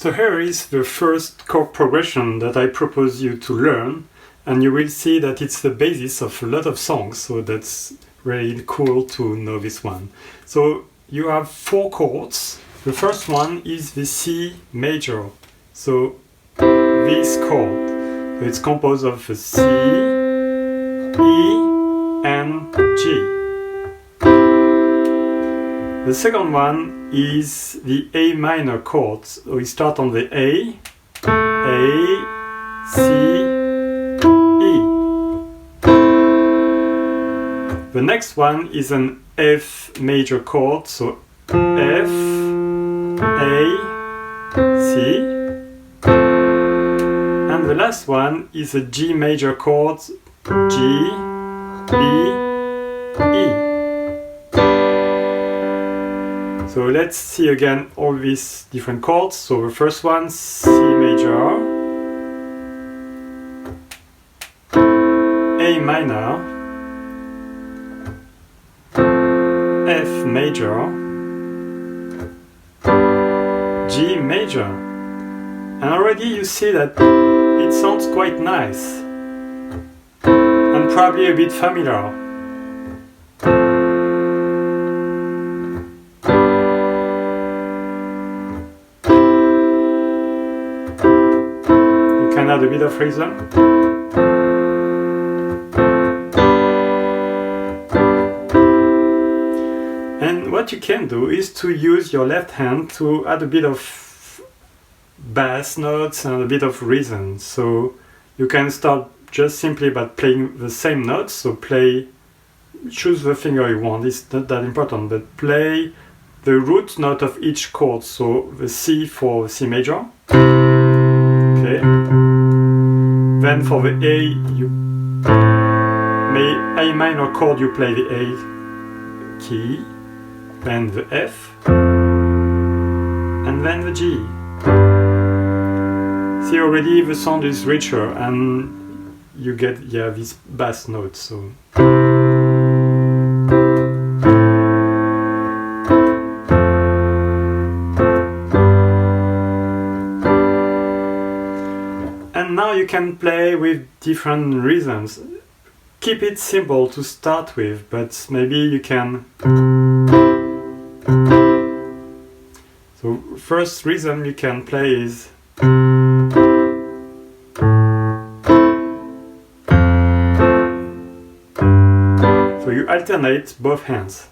So here is the first chord progression that I propose you to learn, and you will see that it's the basis of a lot of songs, so that's really cool to know this one. So you have 4 chords. The first one is the C major, so this chord. So it's composed of a C, E, and G. The second one is the A minor chord. So we start on the A, C, E. The next one is an F major chord, so F, A, C. And the last one is a G major chord, G, B, E. So let's see again all these different chords. So the first one, C major, A minor, F major, G major. And already you see that it sounds quite nice and probably a bit familiar. Add a bit of rhythm. And what you can do is to use your left hand to add a bit of bass notes and a bit of rhythm. So you can start just simply by playing the same notes. So choose the finger you want, it's not that important, but play the root note of each chord. So the C for C major. Okay. Then for the A minor chord, you play the A key, then the F, and then the G. See, already the sound is richer and you get these bass notes. So. And now you can play with different rhythms. Keep it simple to start with, but maybe you can. So first rhythm you can play is. So you alternate both hands.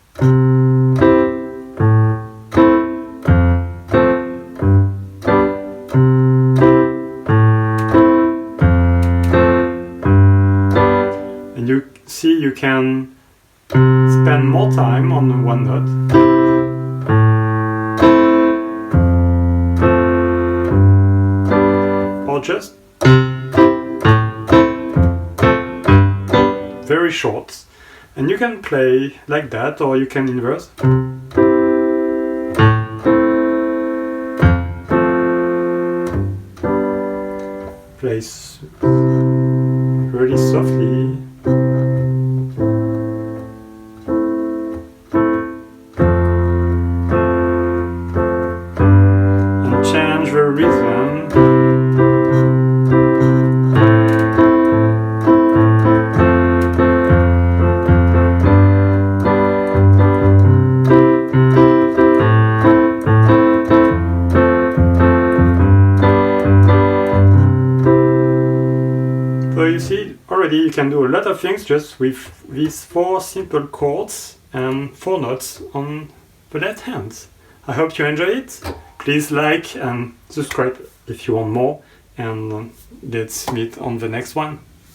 You see, you can spend more time on one note. Or just very short. And you can play like that, or you can inverse. Play really softly. Change the rhythm. So you see, already you can do a lot of things just with these 4 simple chords and 4 notes on the left hand. I hope you enjoy it. Please like and subscribe if you want more, and let's meet on the next one.